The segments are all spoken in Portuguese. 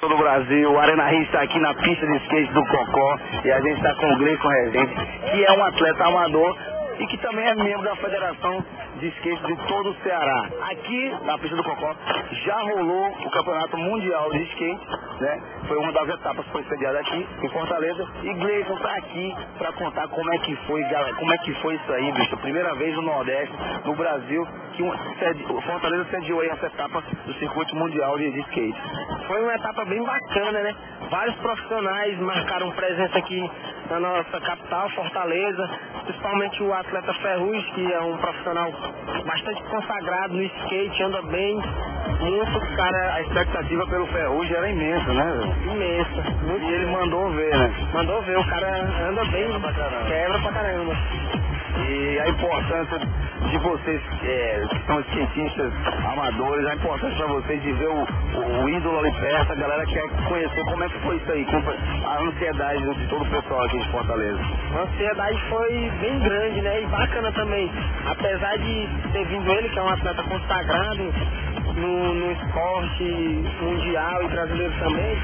do Brasil, o Arena Rio está aqui na pista de skate do Cocó e a gente está com o Gleison Rezende, que é um atleta amador e que também é membro da Federação de Skate de todo o Ceará. Aqui na pista do Cocó já rolou o Campeonato Mundial de Skate, né? Foi uma das etapas que foi sediada aqui em Fortaleza e Gleison está aqui para contar como é que foi, galera, como é que foi isso aí, bicho. Primeira vez no Nordeste, no Brasil, que o Fortaleza sediou aí essa etapa do Circuito Mundial de Skate. Foi uma etapa bem bacana, né? Vários profissionais marcaram presença aqui na nossa capital, Fortaleza, principalmente o atleta Ferrugem, que é um profissional bastante consagrado no skate, anda bem, muito, cara. A expectativa pelo Ferrugem era imensa, né, velho? Imensa. Muito e ele mandou ver, né? Mandou ver, o cara anda bem, quebra pra caramba. E a importância de vocês, que são skatistas amadores, a importância para vocês de ver o ídolo ali perto, a galera quer conhecer como é que foi isso aí, a ansiedade de todo o pessoal aqui de Fortaleza. A ansiedade foi bem grande, né? E bacana também. Apesar de ter vindo ele, que é um atleta consagrado no esporte mundial e brasileiro também.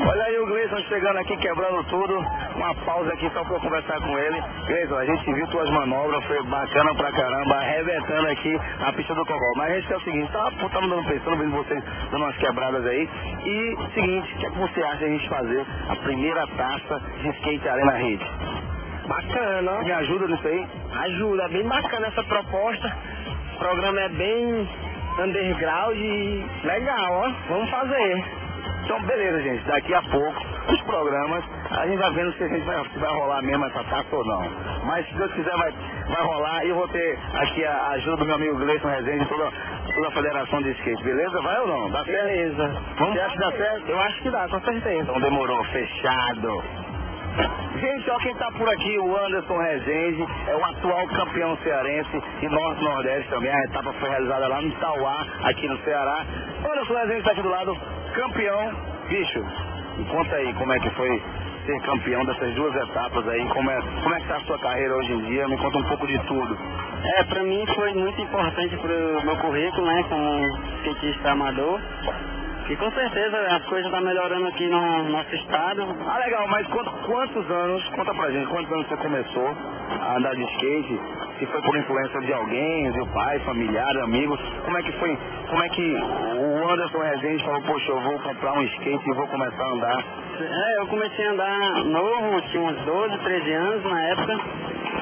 Olha aí o Gleison chegando aqui, quebrando tudo. Uma pausa aqui só pra eu conversar com ele. Gleison, a gente viu tuas manobras, foi bacana pra caramba, arrebentando aqui na pista do Cocó. Mas a gente quer o seguinte, tá me dando pensando, vendo vocês dando umas quebradas aí. E seguinte, o que é que você acha de a gente fazer a primeira taça de skate Arena Rede? Bacana. Me ajuda nisso aí? Ajuda, é bem bacana essa proposta. O programa é bem underground e legal, ó. Vamos fazer. Então, beleza, gente. Daqui a pouco, os programas, a gente vai vendo se a gente vai rolar mesmo essa taça ou não. Mas, se Deus quiser, vai rolar. E eu vou ter aqui a ajuda do meu amigo Gleison Rezende e toda a Federação de Skate. Beleza? Vai ou não? Dá certo? Beleza. Você acha que dá certo? Eu acho que dá, com certeza. Então, demorou. Fechado. Gente, ó, quem tá por aqui, o Anderson Rezende, é o atual campeão cearense e Norte-Nordeste também. A etapa foi realizada lá no Tauá, aqui no Ceará. O Anderson Rezende tá aqui do lado, campeão. Bicho, me conta aí como é que foi ser campeão dessas duas etapas aí, como é que tá a sua carreira hoje em dia, me conta um pouco de tudo. Pra mim foi muito importante pro meu currículo, né, como skatista amador. E com certeza as coisas estão melhorando aqui no nosso estado. Ah, legal, mas quantos anos, conta pra gente, quantos anos você começou a andar de skate? Se foi por influência de alguém, seu pai, familiar, amigos, como é que foi, como é que o Anderson Rezende falou, poxa, eu vou comprar um skate e vou começar a andar? Eu comecei a andar novo, tinha uns 12, 13 anos na época.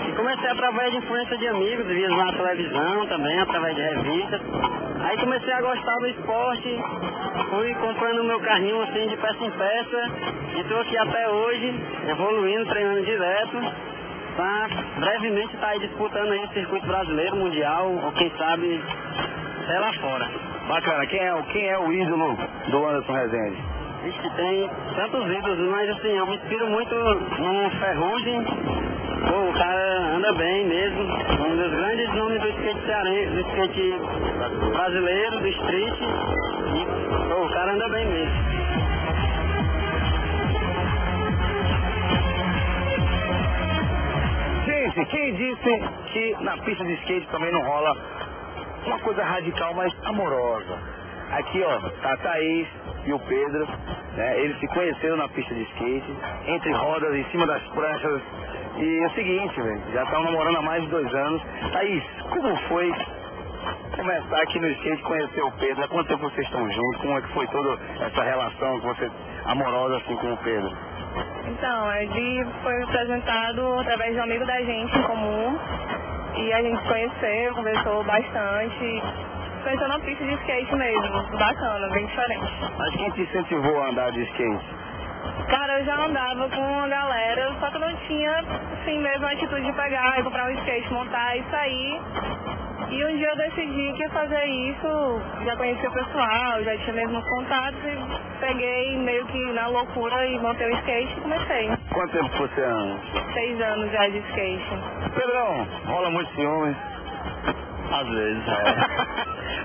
E comecei através de influência de amigos, via na televisão também, através de revistas. Aí comecei a gostar do esporte, fui comprando meu carrinho assim de peça em peça e estou aqui até hoje, evoluindo, treinando direto, para brevemente estar aí disputando aí o circuito brasileiro, mundial, ou quem sabe até lá fora. Bacana, quem é o ídolo do Anderson Rezende? Vixe, tem tantos ídolos, mas assim, eu me inspiro muito no Ferrugem. Pô, o cara anda bem mesmo, um dos grandes nomes do skate cearense, do skate brasileiro, do street, e pô, o cara anda bem mesmo. Gente, quem disse que na pista de skate também não rola uma coisa radical, mas amorosa? Aqui, ó, tá a Thaís e o Pedro, né? Eles se conheceram na pista de skate, entre rodas, em cima das pranchas. E é o seguinte, velho, já estão namorando há mais de 2 anos. Thaís, como foi começar aqui no skate, conhecer o Pedro? Há quanto tempo vocês estão juntos? Como é que foi toda essa relação que você, amorosa assim com o Pedro? Então, ele foi apresentado através de um amigo da gente em comum. E a gente se conheceu, conversou bastante. Conheceu na pista de skate mesmo, bacana, bem diferente. Mas quem te incentivou a andar de skate? Cara, eu já andava com a galera, só que eu não tinha, assim, mesmo a atitude de pegar e comprar um skate, montar e sair. E um dia eu decidi que ia fazer isso, já conhecia o pessoal, já tinha mesmo os contatos e peguei meio que na loucura e montei o skate e comecei. Quanto tempo você anda? 6 anos já de skate. Pedrão, rola muito ciúme? Às vezes,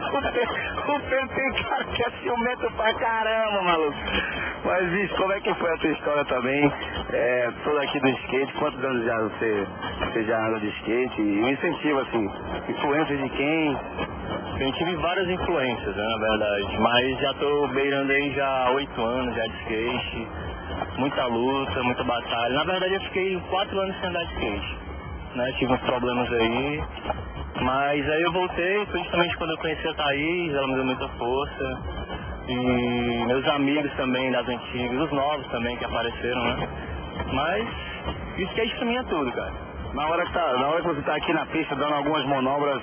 O Pedro tem cara que é ciumento pra caramba, maluco. Mas, bicho, como é que foi a tua história também? Toda aqui do skate, quantos anos já você já anda de skate? E o incentivo, assim, influência de quem? Eu tive várias influências, né, na verdade, mas já tô beirando aí já há 8 anos já de skate, muita luta, muita batalha. Na verdade eu fiquei 4 anos sem andar de skate, né, tive uns problemas aí, mas aí eu voltei, principalmente quando eu conheci a Thaís, ela me deu muita força, e meus amigos também das antigas, os novos também que apareceram, né, mas o skate pra mim é tudo, cara. Na hora que você tá aqui na pista dando algumas manobras,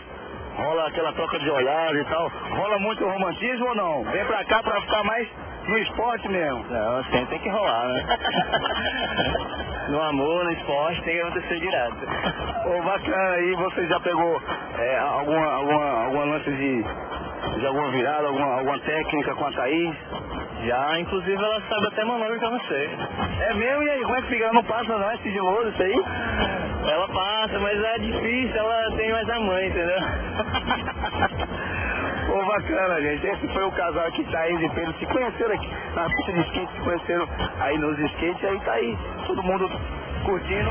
rola aquela troca de olhares e tal, rola muito romantismo ou não? Vem pra cá pra ficar mais no esporte mesmo. Não, assim tem que rolar, né? No amor, no esporte, tem que acontecer direto. Ô, bacana aí, você já pegou alguma lance de alguma virada, alguma técnica com a Thaís? Já, inclusive ela sabe até manobra que eu não sei. É mesmo? E aí, como é que fica? Ela não passa não? É sigiloso isso aí? Ela passa, mas é difícil, ela tem mais a mãe, entendeu? Pô, bacana, gente. Esse foi o casal aqui, Thaís e Pedro, se conheceram aqui na pista de skate, se conheceram aí nos skates, aí tá aí, todo mundo curtindo.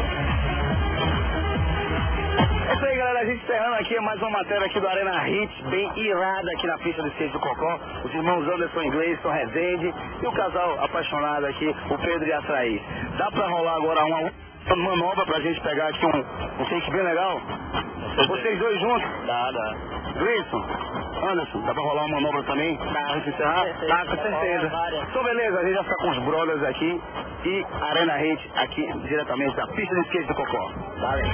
É isso aí, galera, a gente encerrando aqui mais uma matéria aqui do Arena Hits, bem irada aqui na pista de skate do Cocó. Os irmãos Anderson e Gleison Rezende e o casal apaixonado aqui, o Pedro e a Thaís. Dá pra rolar agora uma manobra pra gente pegar aqui um shake bem legal? Vocês dois juntos? Dá. Gleison, Anderson, dá pra rolar uma manobra também? Dá. Pra gente encerrar? Tá, com certeza. Então beleza, a gente já fica com os brothers aqui e Arena Hits aqui diretamente da pista de skate do Cocó. Valeu.